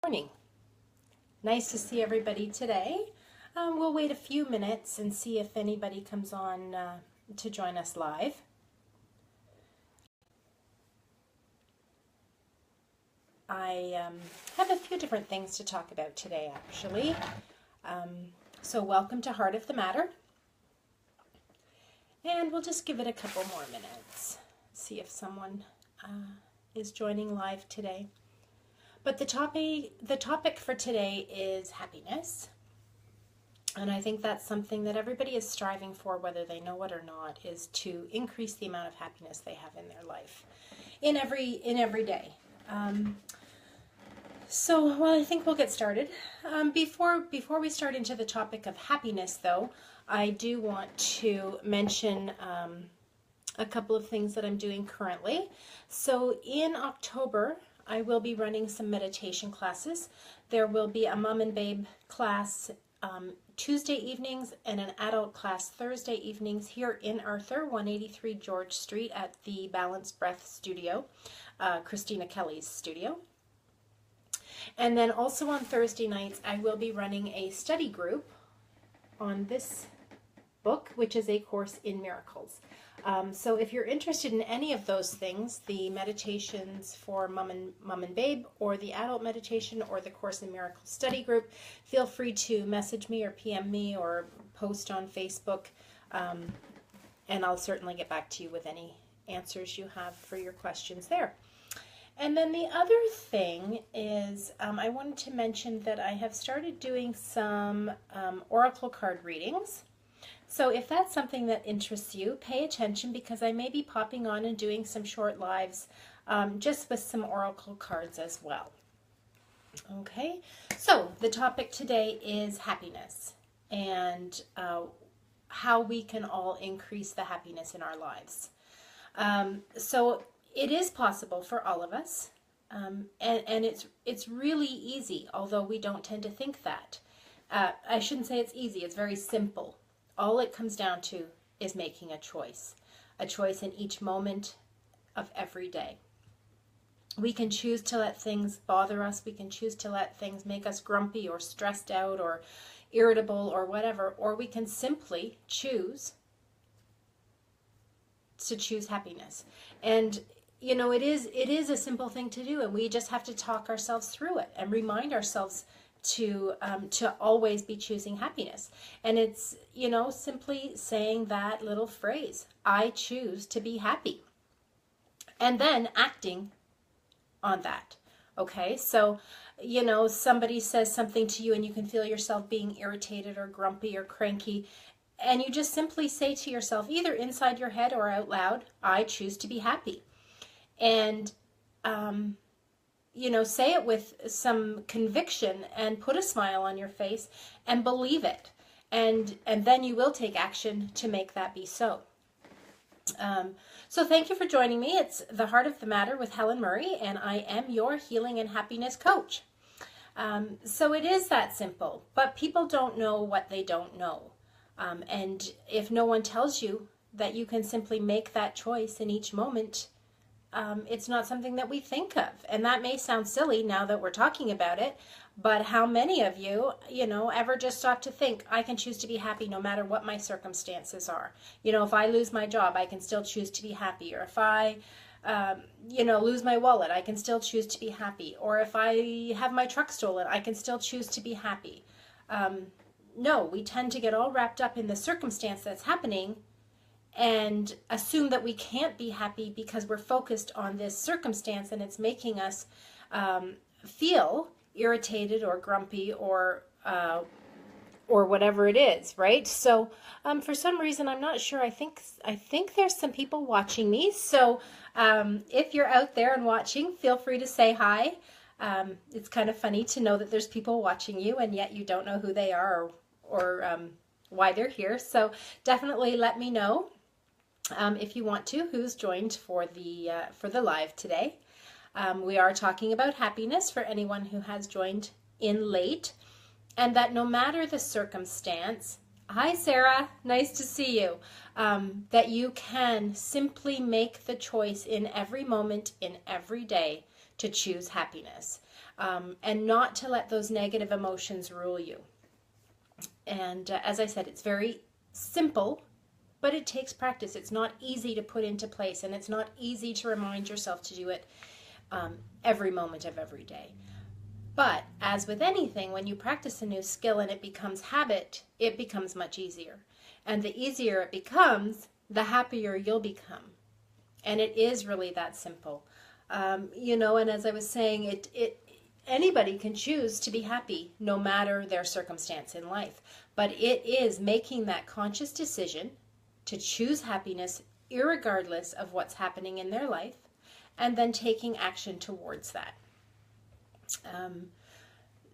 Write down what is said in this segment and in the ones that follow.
Morning. Nice to see everybody today. We'll wait a few minutes and see if anybody comes on to join us live. I have a few different things to talk about today, actually. So welcome to Heart of the Matter. And we'll just give it a couple more minutes, see if someone is joining live today. But the topic for today is happiness. And I think that's something that everybody is striving for, whether they know it or not, is to increase the amount of happiness they have in their life, in every day. Well, I think we'll get started. Before we start into the topic of happiness, though, I do want to mention a couple of things that I'm doing currently. So in October, I will be running some meditation classes. There will be a mom and babe class Tuesday evenings and an adult class Thursday evenings here in Arthur, 183 George Street at the Balanced Breath Studio, Christina Kelly's studio. And then also on Thursday nights, I will be running a study group on this book, which is A Course in Miracles. So if you're interested in any of those things, the meditations for mom and babe, or the adult meditation, or the Course in Miracles study group, feel free to message me or PM me or post on Facebook, and I'll certainly get back to you with any answers you have for your questions there. And then the other thing is I wanted to mention that I have started doing some oracle card readings. So if that's something that interests you, pay attention, because I may be popping on and doing some short lives just with some oracle cards as well. Okay, so the topic today is happiness and how we can all increase the happiness in our lives. So it is possible for all of us, and it's really easy, although we don't tend to think that. I shouldn't say it's easy, it's very simple. All it comes down to is making a choice in each moment of every day. We can choose to let things bother us. We can choose to let things make us grumpy or stressed out or irritable or whatever, or we can simply choose to choose happiness. And you know, it is a simple thing to do, and we just have to talk ourselves through it and remind ourselves to always be choosing happiness. And it's, you know, simply saying that little phrase, I choose to be happy, and then acting on that. Okay, so, you know, somebody says something to you and you can feel yourself being irritated or grumpy or cranky, and you just simply say to yourself, either inside your head or out loud, I choose to be happy. And you know, say it with some conviction and put a smile on your face and believe it. And then you will take action to make that be so. So thank you for joining me. It's The Heart of the Matter with Helen Murray, and I am your healing and happiness coach. So it is that simple, but people don't know what they don't know. And if no one tells you that you can simply make that choice in each moment, it's not something that we think of. And that may sound silly now that we're talking about it, but how many of you, you know, ever just stop to think, I can choose to be happy no matter what my circumstances are? You know, if I lose my job, I can still choose to be happy. Or if I, you know, lose my wallet, I can still choose to be happy. Or if I have my truck stolen, I can still choose to be happy. No, we tend to get all wrapped up in the circumstance that's happening and assume that we can't be happy because we're focused on this circumstance and it's making us feel irritated or grumpy or whatever it is, right? So for some reason, I'm not sure, I think there's some people watching me. So if you're out there and watching, feel free to say hi. It's kind of funny to know that there's people watching you and yet you don't know who they are or why they're here. So definitely let me know. If you want to, who's joined for the live today. We are talking about happiness for anyone who has joined in late, and that no matter the circumstance, hi Sarah, nice to see you, that you can simply make the choice in every moment, in every day, to choose happiness. and not to let those negative emotions rule you. And as I said, it's very simple, but it takes practice. It's not easy to put into place, and it's not easy to remind yourself to do it every moment of every day. But as with anything, when you practice a new skill and it becomes habit, it becomes much easier. And the easier it becomes, the happier you'll become. And it is really that simple. And as I was saying, anybody can choose to be happy no matter their circumstance in life. But it is making that conscious decision to choose happiness irregardless of what's happening in their life, and then taking action towards that.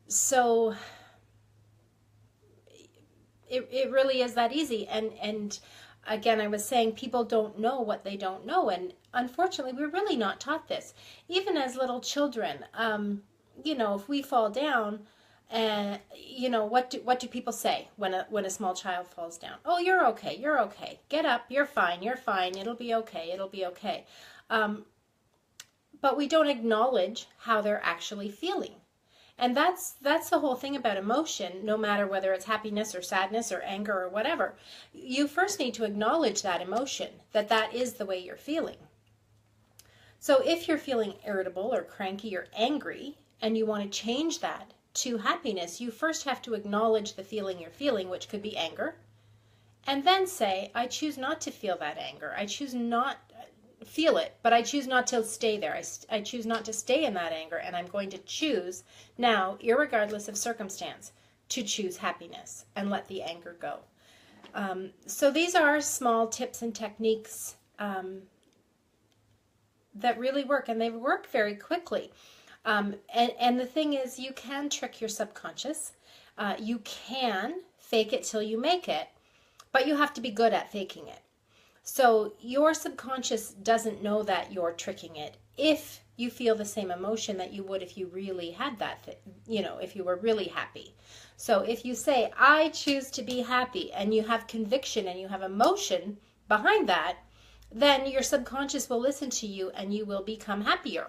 So it really is that easy. And again, I was saying people don't know what they don't know. And unfortunately, we're really not taught this. Even as little children, if we fall down, what do people say when a small child falls down? Oh, you're okay. You're okay. Get up. You're fine. You're fine. It'll be okay. It'll be okay. But we don't acknowledge how they're actually feeling. And that's the whole thing about emotion, no matter whether it's happiness or sadness or anger or whatever. You first need to acknowledge that emotion, that is the way you're feeling. So if you're feeling irritable or cranky or angry, and you want to change that to happiness, you first have to acknowledge the feeling you're feeling, which could be anger, and then say, I choose not to feel that anger. I choose not feel it, but I choose not to stay there. I choose not to stay in that anger, and I'm going to choose now, irregardless of circumstance, to choose happiness and let the anger go. So these are small tips and techniques that really work, and they work very quickly. And the thing is, you can trick your subconscious. You can fake it till you make it, but you have to be good at faking it. So your subconscious doesn't know that you're tricking it if you feel the same emotion that you would if you really had that, if you were really happy. So if you say, I choose to be happy, and you have conviction and you have emotion behind that, then your subconscious will listen to you and you will become happier.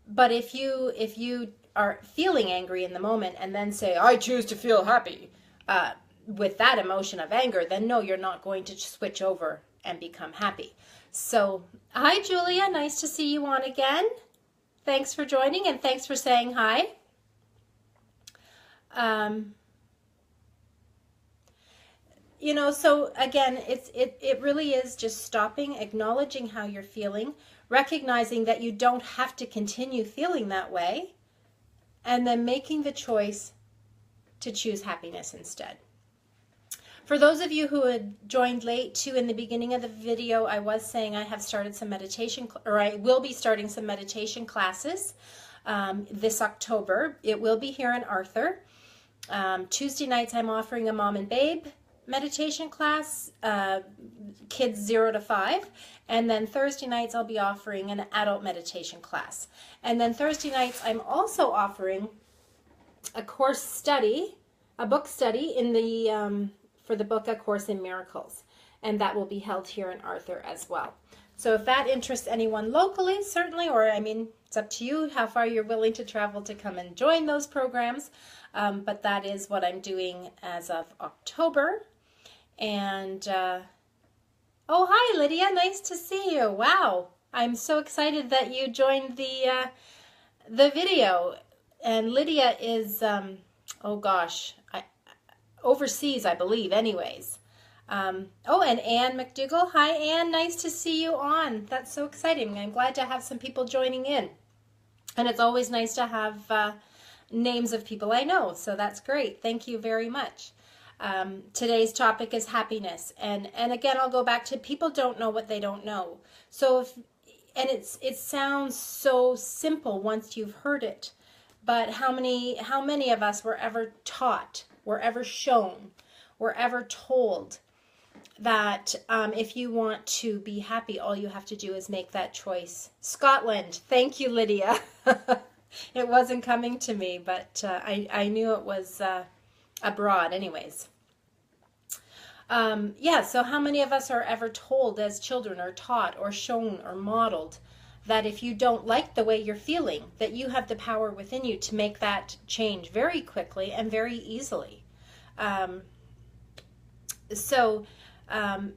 But if you are feeling angry in the moment and then say, I choose to feel happy, with that emotion of anger, then no, you're not going to switch over and become happy. So, hi Julia, nice to see you on again. Thanks for joining, and thanks for saying hi. So again, it really is just stopping, acknowledging how you're feeling, recognizing that you don't have to continue feeling that way, and then making the choice to choose happiness instead. For those of you who had joined late too, in the beginning of the video, I was saying I have started some meditation, or I will be starting some meditation classes this October. It will be here in Arthur. Tuesday nights I'm offering a mom and babe meditation class, kids 0 to 5. And then Thursday nights I'll be offering an adult meditation class. And then Thursday nights I'm also offering a course study, a book study in the for the book A Course in Miracles, and that will be held here in Arthur as well. So if that interests anyone locally, certainly, or it's up to you how far you're willing to travel to come and join those programs, but that is what I'm doing as of October. And oh, hi Lydia, nice to see you. Wow, I'm so excited that you joined the video. And Lydia is oh gosh, overseas, I believe, anyways. Oh, and Anne McDougall. Hi, Anne. Nice to see you on. That's so exciting. I'm glad to have some people joining in. And it's always nice to have names of people I know, so that's great. Thank you very much. Today's topic is happiness. And again, I'll go back to people don't know what they don't know. So it sounds so simple once you've heard it. But how many of us were ever taught, were ever shown, were ever told that if you want to be happy, all you have to do is make that choice? Scotland. Thank you, Lydia. It wasn't coming to me, but I knew it was abroad anyways. So how many of us are ever told as children, or taught, or shown, or modeled that if you don't like the way you're feeling, that you have the power within you to make that change very quickly and very easily.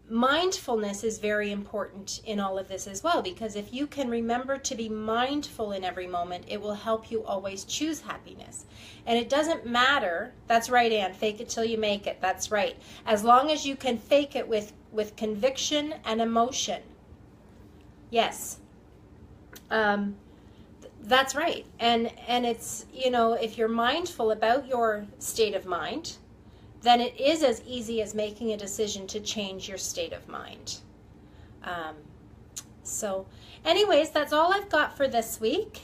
Mindfulness is very important in all of this as well, because if you can remember to be mindful in every moment, it will help you always choose happiness. And it doesn't matter. That's right, Anne. Fake it till you make it. That's right. As long as you can fake it with conviction and emotion. Yes. That's right. And it's, if you're mindful about your state of mind, then it is as easy as making a decision to change your state of mind. So anyways, that's all I've got for this week.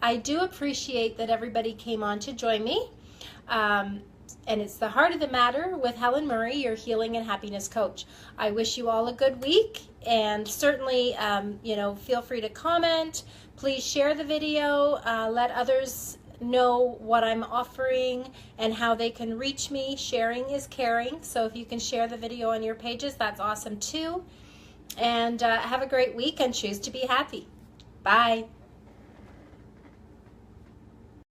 I do appreciate that everybody came on to join me. And it's The Heart of the Matter with Helen Murray, your healing and happiness coach. I wish you all a good week, and certainly, feel free to comment. Please share the video. Let others know what I'm offering and how they can reach me. Sharing is caring. So if you can share the video on your pages, that's awesome too. And have a great week and choose to be happy. Bye.